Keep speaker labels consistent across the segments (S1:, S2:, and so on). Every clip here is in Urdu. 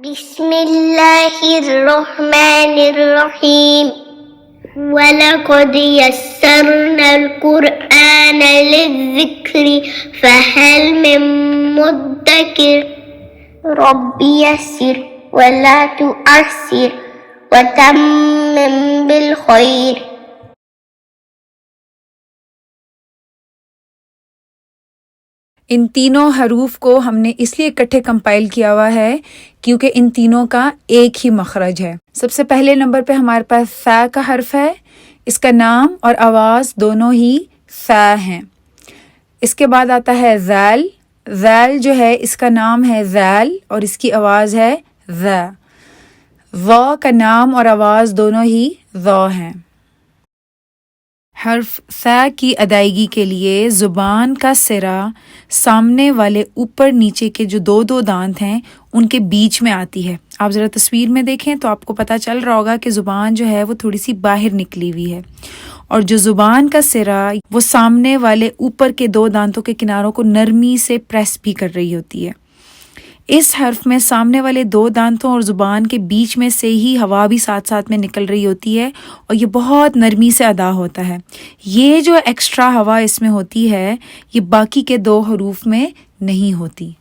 S1: بسم اللہ الرحمن الرحیم وَلَقَدْ يَسَّرْنَا الْقُرْآنَ لِلذِّكْرِ فَهَلْ مِن مُدَّكِرٍ رَبِّ يَسِّرْ وَلَا تُعَسِّرْ وَتَمِّمْ بِالْخَيْرِ۔
S2: ان تینوں حروف کو ہم نے اس لیے اکٹھے کمپائل کیا ہوا ہے کیونکہ ان تینوں کا ایک ہی مخرج ہے۔ سب سے پہلے نمبر پہ ہمارے پاس ث کا حرف ہے، اس کا نام اور آواز دونوں ہی ث ہیں۔ اس کے بعد آتا ہے ذال، ذال جو ہے اس کا نام ہے ذال اور اس کی آواز ہے ذ۔ ظ کا نام اور آواز دونوں ہی ظ ہیں۔ حرف ث کی ادائیگی کے لیے زبان کا سرا سامنے والے اوپر نیچے کے جو دو دانت ہیں ان کے بیچ میں آتی ہے۔ آپ ذرا تصویر میں دیکھیں تو آپ کو پتہ چل رہا ہوگا کہ زبان جو ہے وہ تھوڑی سی باہر نکلی ہوئی ہے، اور جو زبان کا سرا وہ سامنے والے اوپر کے دو دانتوں کے کناروں کو نرمی سے پریس بھی کر رہی ہوتی ہے۔ اس حرف میں سامنے والے دو دانتوں اور زبان کے بیچ میں سے ہی ہوا بھی ساتھ ساتھ میں نکل رہی ہوتی ہے اور یہ بہت نرمی سے ادا ہوتا ہے۔ یہ جو ایکسٹرا ہوا اس میں ہوتی ہے یہ باقی کے دو حروف میں نہیں ہوتی۔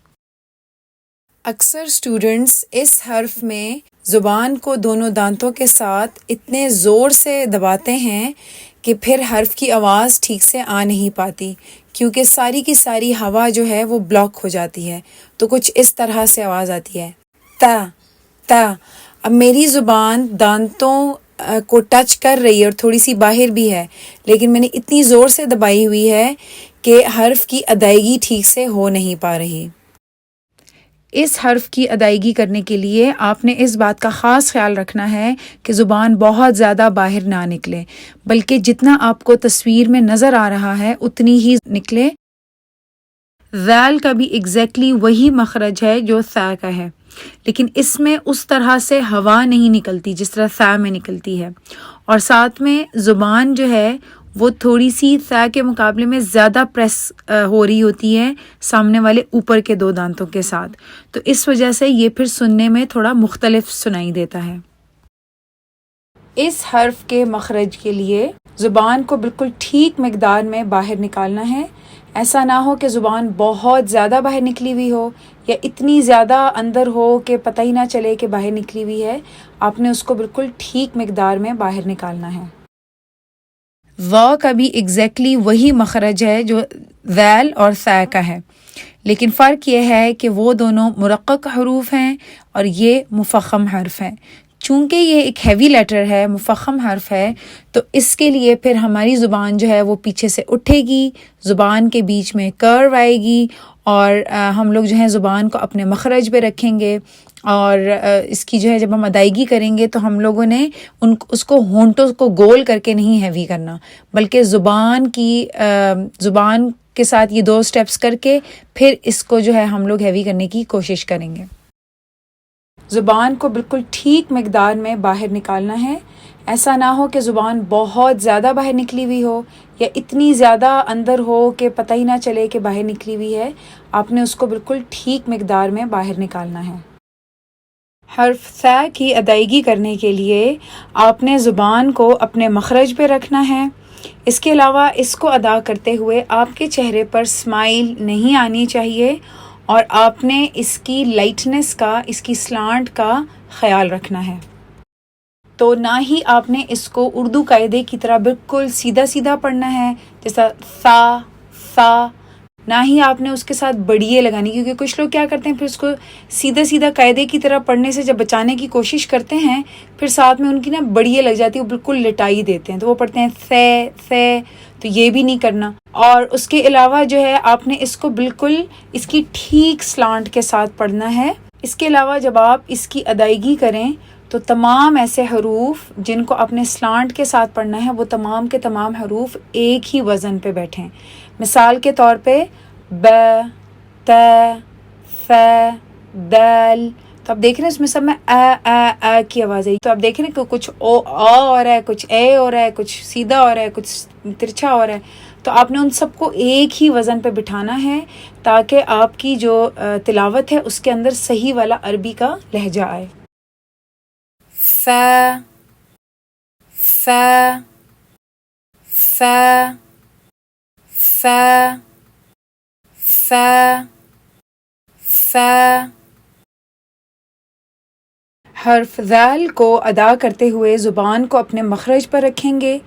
S2: اکثر اسٹوڈنٹس اس حرف میں زبان کو دونوں دانتوں کے ساتھ اتنے زور سے دباتے ہیں کہ پھر حرف کی آواز ٹھیک سے آ نہیں پاتی کیونکہ ساری کی ساری ہوا جو ہے وہ بلاک ہو جاتی ہے، تو کچھ اس طرح سے آواز آتی ہے تا تا۔ اب میری زبان دانتوں کو ٹچ کر رہی ہے اور تھوڑی سی باہر بھی ہے، لیکن میں نے اتنی زور سے دبائی ہوئی ہے کہ حرف کی ادائیگی ٹھیک سے ہو نہیں پا رہی۔ اس حرف کی ادائیگی کرنے کے لیے آپ نے اس بات کا خاص خیال رکھنا ہے کہ زبان بہت زیادہ باہر نہ نکلے، بلکہ جتنا آپ کو تصویر میں نظر آ رہا ہے اتنی ہی نکلے۔ ذال کا بھی ایگزیکٹلی وہی مخرج ہے جو ث کا ہے، لیکن اس میں اس طرح سے ہوا نہیں نکلتی جس طرح ث میں نکلتی ہے، اور ساتھ میں زبان جو ہے وہ تھوڑی سی ث کے مقابلے میں زیادہ پریس ہو رہی ہوتی ہے سامنے والے اوپر کے دو دانتوں کے ساتھ، تو اس وجہ سے یہ پھر سننے میں تھوڑا مختلف سنائی دیتا ہے۔ اس حرف کے مخرج کے لیے زبان کو بالکل ٹھیک مقدار میں باہر نکالنا ہے، ایسا نہ ہو کہ زبان بہت زیادہ باہر نکلی ہوئی ہو یا اتنی زیادہ اندر ہو کہ پتہ ہی نہ چلے کہ باہر نکلی ہوئی ہے۔ آپ نے اس کو بالکل ٹھیک مقدار میں باہر نکالنا ہے۔ ظ کا بھی ایگزیکٹلی وہی مخرج ہے جو ذال اور ث کا ہے، لیکن فرق یہ ہے کہ وہ دونوں مرقق حروف ہیں اور یہ مفخم حرف ہیں۔ چونکہ یہ ایک ہیوی لیٹر ہے، مفخم حرف ہے، تو اس کے لیے پھر ہماری زبان جو ہے وہ پیچھے سے اٹھے گی، زبان کے بیچ میں کرو آئے گی، اور ہم لوگ جو ہے زبان کو اپنے مخرج پہ رکھیں گے، اور اس کی جو ہے جب ہم ادائیگی کریں گے تو ہم لوگوں نے اس کو ہونٹوں کو گول کر کے نہیں ہیوی کرنا، بلکہ زبان کے ساتھ یہ دو سٹیپس کر کے پھر اس کو جو ہے ہم لوگ ہیوی کرنے کی کوشش کریں گے۔ زبان کو بالکل ٹھیک مقدار میں باہر نکالنا ہے، ایسا نہ ہو کہ زبان بہت زیادہ باہر نکلی ہوئی ہو یا اتنی زیادہ اندر ہو کہ پتہ ہی نہ چلے کہ باہر نکلی ہوئی ہے۔ آپ نے اس کو بالکل ٹھیک مقدار میں باہر نکالنا ہے۔ حرف ث کی ادائیگی کرنے کے لیے آپ نے زبان کو اپنے مخرج پہ رکھنا ہے۔ اس کے علاوہ اس کو ادا کرتے ہوئے آپ کے چہرے پر اسمائل نہیں آنی چاہیے، اور آپ نے اس کی لائٹنس کا، اس کی سلانٹ کا خیال رکھنا ہے۔ تو نہ ہی آپ نے اس کو اردو قاعدے کی طرح بالکل سیدھا سیدھا پڑھنا ہے جیسا ثا ثا، نہ ہی آپ نے اس کے ساتھ بڑیے لگانی، کیونکہ کچھ لوگ کیا کرتے ہیں پھر اس کو سیدھا سیدھا قاعدے کی طرح پڑھنے سے جب بچانے کی کوشش کرتے ہیں پھر ساتھ میں ان کی نا بڑیے لگ جاتی ہے، وہ بالکل لٹائی دیتے ہیں، تو وہ پڑھتے ہیں ثے، تو یہ بھی نہیں کرنا۔ اور اس کے علاوہ جو ہے آپ نے اس کو بالکل اس کی ٹھیک سلانٹ کے ساتھ پڑھنا ہے۔ اس کے علاوہ جب آپ اس کی ادائیگی کریں تو تمام ایسے حروف جن کو اپنے سلانٹ کے ساتھ پڑھنا ہے وہ تمام کے تمام حروف ایک ہی وزن پہ بیٹھیں۔ مثال کے طور پہ ب ت ث دال، تو آپ دیکھ رہے ہیں اس میں سب میں ا کی آواز ہے، تو آپ دیکھ رہے ہیں کہ کچھ آ ہو رہا ہے، کچھ اے ہو رہا ہے، کچھ سیدھا ہو رہا ہے، کچھ ترچھا ہو رہا ہے، تو آپ نے ان سب کو ایک ہی وزن پہ بٹھانا ہے تاکہ آپ کی جو تلاوت ہے اس کے اندر صحیح والا عربی کا لہجہ آئے. ف ف ف ف ف ف. حرف ذال کو ادا کرتے ہوئے زبان کو اپنے مخرج پر رکھیں گے.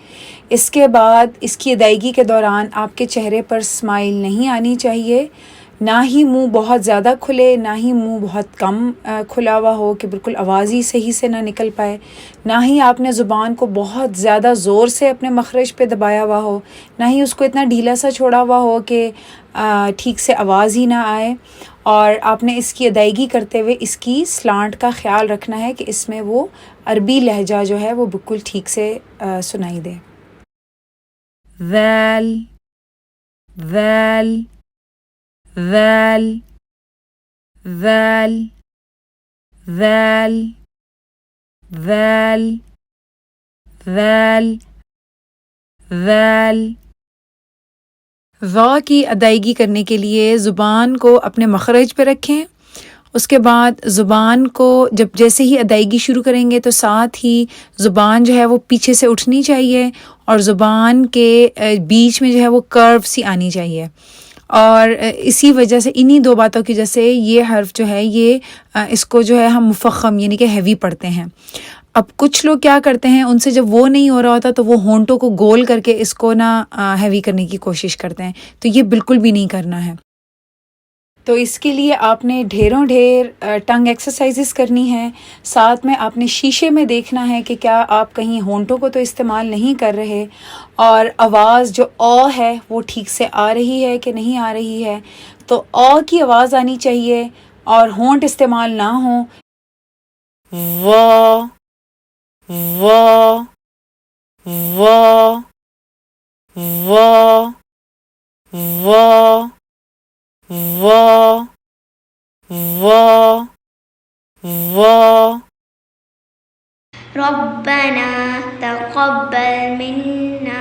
S2: اس کے بعد اس کی ادائیگی کے دوران آپ کے چہرے پر اسمائل نہیں آنی چاہیے، نہ ہی منہ بہت زیادہ کھلے، نہ ہی منہ بہت کم کھلا ہوا ہو کہ بالکل آواز ہی صحیح سے نہ نکل پائے، نہ ہی آپ نے زبان کو بہت زیادہ زور سے اپنے مخرج پہ دبایا ہوا ہو، نہ ہی اس کو اتنا ڈھیلا سا چھوڑا ہوا ہو کہ ٹھیک سے آواز ہی نہ آئے. اور آپ نے اس کی ادائیگی کرتے ہوئے اس کی سلانٹ کا خیال رکھنا ہے کہ اس میں وہ عربی لہجہ جو ہے وہ بالکل ٹھیک سے سنائی دے. ذال ذال ذال ذال ذال ذال ذال ذال. ذا کی ادائیگی کرنے کے لیے زبان کو اپنے مخرج پہ رکھیں. اس کے بعد زبان کو جب جیسے ہی ادائیگی شروع کریں گے تو ساتھ ہی زبان جو ہے وہ پیچھے سے اٹھنی چاہیے اور زبان کے بیچ میں جو ہے وہ کرو سی آنی چاہیے. اور اسی وجہ سے انہی دو باتوں کی وجہ سے یہ حرف جو ہے یہ اس کو جو ہے ہم مفخم یعنی کہ ہیوی پڑھتے ہیں. اب کچھ لوگ کیا کرتے ہیں، ان سے جب وہ نہیں ہو رہا ہوتا تو وہ ہونٹوں کو گول کر کے اس کو نا ہیوی کرنے کی کوشش کرتے ہیں، تو یہ بالکل بھی نہیں کرنا ہے. تو اس کے لیے آپ نے ڈھیروں ڈھیر ٹنگ ایکسرسائزز کرنی ہے. ساتھ میں آپ نے شیشے میں دیکھنا ہے کہ کیا آپ کہیں ہونٹوں کو تو استعمال نہیں کر رہے اور آواز جو او ہے وہ ٹھیک سے آ رہی ہے کہ نہیں آ رہی ہے. تو او کی آواز آنی چاہیے اور ہونٹ استعمال نہ ہوں. وا وا وا وا وا وا وا وا.
S1: ربنا تقبل منا